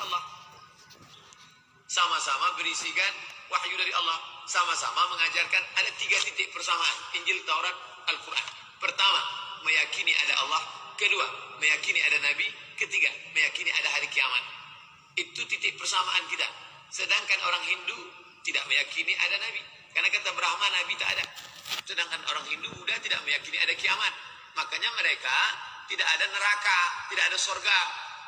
Allah. Sama-sama berisikan wahyu dari Allah. Sama-sama mengajarkan ada 3 titik persamaan Injil, Taurat, Al-Quran. Pertama, meyakini ada Allah. Kedua, meyakini ada Nabi. Ketiga, meyakini ada hari kiamat. Itu titik persamaan kita. Sedangkan orang Hindu tidak meyakini ada Nabi. Karena kata Brahma, Nabi tak ada. Sedangkan orang Hindu Buddha tidak meyakini ada kiamat. Makanya mereka tidak ada neraka, tidak ada surga.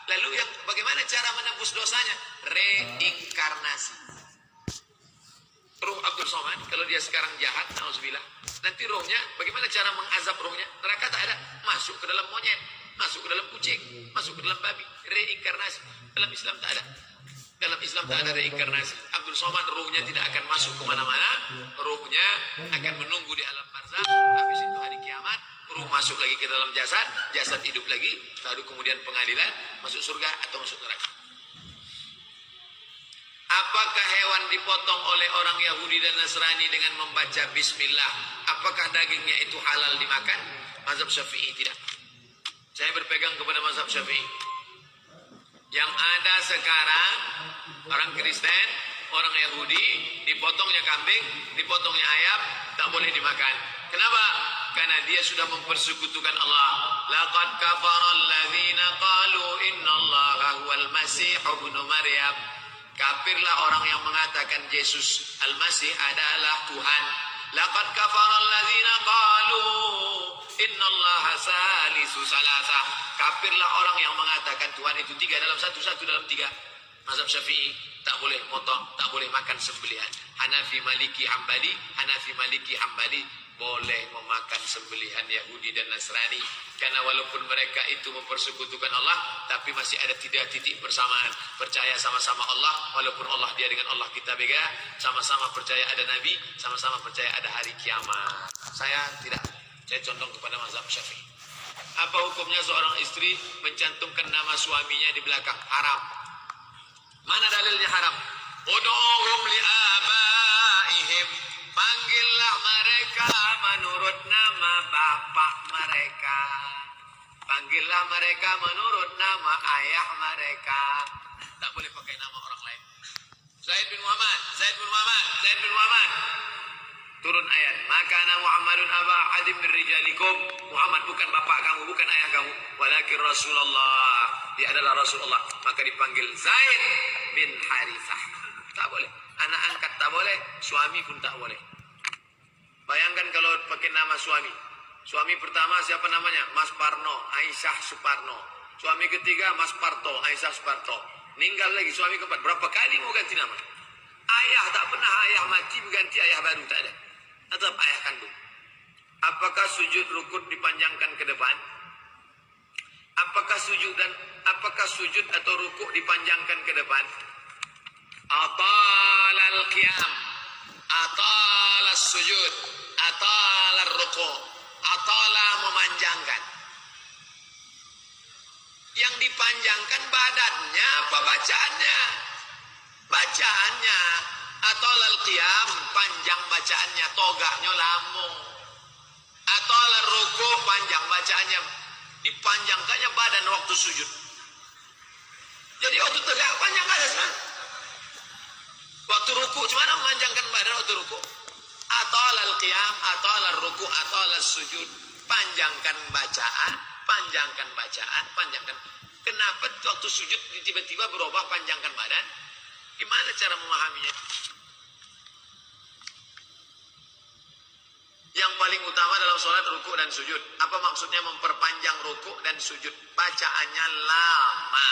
Lalu bagaimana cara menembus dosanya? Reinkarnasi. Ruh Abdul Somad, kalau dia sekarang jahat, na'udzubillah, nanti rohnya, bagaimana cara mengazab rohnya? Neraka tak ada. Masuk ke dalam monyet, masuk ke dalam kucing, masuk ke dalam babi. Reinkarnasi. Dalam Islam tak ada. Dalam Islam tak ada reinkarnasi. Abdul Somad rohnya tidak akan masuk kemana-mana. Rohnya akan menunggu di alam barzakh. Habis itu hari kiamat, roh masuk lagi ke dalam jasad, jasad hidup lagi, lalu kemudian pengadilan, masuk surga atau masuk neraka. Apakah hewan dipotong oleh orang Yahudi dan Nasrani dengan membaca bismillah? Apakah dagingnya itu halal dimakan? Mazhab Syafi'i tidak. Saya berpegang kepada mazhab Syafi'i. Yang ada sekarang orang Kristen, orang Yahudi, dipotongnya kambing, dipotongnya ayam, tak boleh dimakan. Kenapa? Karena dia sudah mempersekutukan Allah. Laqad kafara alladzina qalu innallaha huwal masih ibnu Maryam. Kafirlah orang yang mengatakan Yesus Al-Masih adalah Tuhan. Laqad kafara alladzina qalu innallaha salisu salasa. Kafirlah orang yang mengatakan Tuhan itu 3 dalam 1, 1 dalam 3. Mazhab Syafi'i tak boleh motong, tak boleh makan sembelihan. Hanafi, Maliki, Hambali, Hanafi, Maliki, Hambali boleh memakan sembelihan Yahudi dan Nasrani. Karena walaupun mereka itu mempersekutukan Allah, tapi masih ada 3 titik persamaan. Percaya sama-sama Allah, walaupun Allah dia dengan Allah kita beda. Sama-sama percaya ada Nabi, sama-sama percaya ada hari kiamat. Saya condong kepada mazhab Syafi'i. Apa hukumnya seorang istri mencantumkan nama suaminya di belakang? Haram. Mana dalilnya haram? Ud'uhum li'abaihim. Panggillah mereka menurut nama bapak mereka. Panggillah mereka menurut nama ayah mereka. Tak boleh pakai nama orang lain. Zaid bin Muhammad, Zaid bin Muhammad, Zaid bin Muhammad. Turun ayat. Maka ana Muhammadun aba ahadim min rijalikum. Muhammad bukan bapak kamu, bukan ayah kamu. Walakin Rasulullah. Dia adalah Rasulullah. Maka dipanggil Zaid bin Harithah. Tak boleh. Anak angkat tak boleh, suami pun tak boleh. Bayangkan kalau pakai nama suami. Suami pertama siapa namanya? Mas Parno, Aisyah Suparno. Suami ketiga Mas Parto, Aisyah Suparto. Meninggal lagi suami keempat. Berapa kali mau ganti nama? Ayah tak pernah ayah mati berganti ayah baru, tak ada. Tetap ayah kandung. Apakah sujud rukuk dipanjangkan ke depan? Apakah sujud atau rukuk dipanjangkan ke depan? Atalal qiyam, atalal sujud, atalal rukuk, atala memanjangkan. Yang dipanjangkan badannya apa bacaannya? Bacaannya. Atalal qiyam, panjang bacaannya, toganya lambung. Atalal rukuk, panjang bacaannya. Dipanjangkannya badan waktu sujud. Jadi waktu tegak panjang ada sebenarnya. Waktu ruku cuma memanjangkan badan waktu ruku. Atalal qiyam, atalal ruku, atalal sujud. Panjangkan bacaan, panjangkan bacaan, panjangkan. Kenapa waktu sujud tiba-tiba berubah panjangkan badan? Gimana cara memahaminya? Yang paling utama dalam sholat ruku dan sujud. Apa maksudnya memperpanjang ruku dan sujud? Bacaannya lama.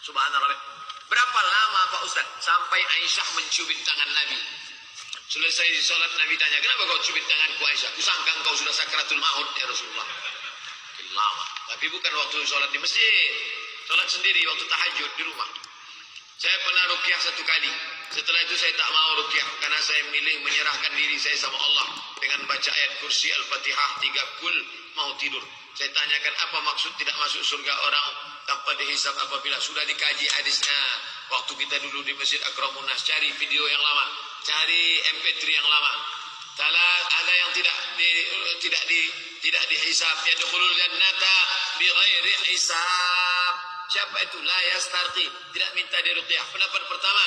Subhanallah. Berapa lama Pak Ustaz? Sampai Aisyah mencubit tangan Nabi. Selesai sholat Nabi tanya, kenapa kau cubit tanganku Aisyah? Kusangka engkau sudah sakratul maut ya Rasulullah. Lama. Tapi bukan waktu sholat di masjid. Sholat sendiri waktu tahajud di rumah. Saya pernah ruqyah 1 kali. Setelah itu saya tak mau ruqyah. Karena saya milih menyerahkan diri saya sama Allah. Dengan baca ayat kursi Al-Fatihah 3 kul mau tidur. Saya tanyakan apa maksud tidak masuk surga orang tanpa dihisab apabila sudah dikaji hadisnya. Waktu kita dulu di Masjid Akramun Nas, cari video yang lama, cari MP3 yang lama. Kalau ada yang tidak dihisab, yadkhulul jannata bighairi hisab. Siapa itu? La yastarqi, tidak minta diruqyah. Pendapat pertama,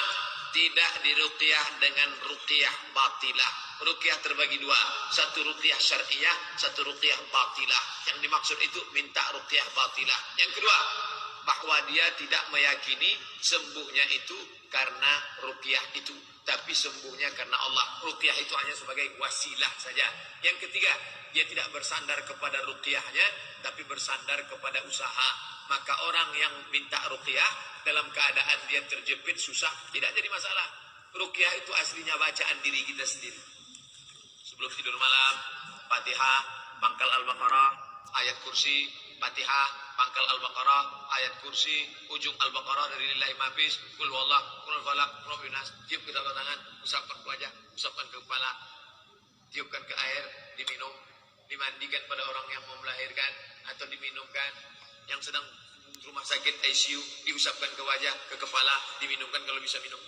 tidak diruqyah dengan ruqyah batilah. Ruqyah terbagi dua, satu ruqyah syar'iyah, satu ruqyah batilah. Yang dimaksud itu minta ruqyah batilah. Yang kedua, bahwa dia tidak meyakini sembuhnya itu karena ruqyah itu, tapi sembuhnya karena Allah. Ruqyah itu hanya sebagai wasilah saja. Yang ketiga, dia tidak bersandar kepada ruqyahnya, tapi bersandar kepada usaha. Maka orang yang minta ruqyah dalam keadaan dia terjepit susah, tidak jadi masalah. Ruqyah itu aslinya bacaan diri kita sendiri. Sebelum tidur malam, Fatihah, pangkal Al-Baqarah, ayat kursi, Fatihah, pangkal Al-Baqarah, ayat kursi, ujung Al-Baqarah dari lillahi mafis, kul wallah, kul falak, kul binas, tiup ke dalam tangan, usapkan ke wajah, usapkan ke kepala, tiupkan ke air, diminum, dimandikan pada orang yang mau melahirkan, atau diminumkan, yang sedang rumah sakit ICU, diusapkan ke wajah, ke kepala, diminumkan kalau bisa minum.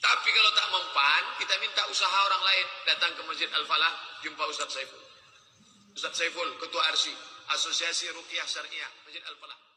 Tapi kalau tak mempan, kita minta usaha orang lain. Datang ke Masjid Al-Falah, jumpa Ustaz Saiful. Ustaz Saiful, Ketua Arsi, Asosiasi Ruqyah Syariah, Masjid Al-Falah.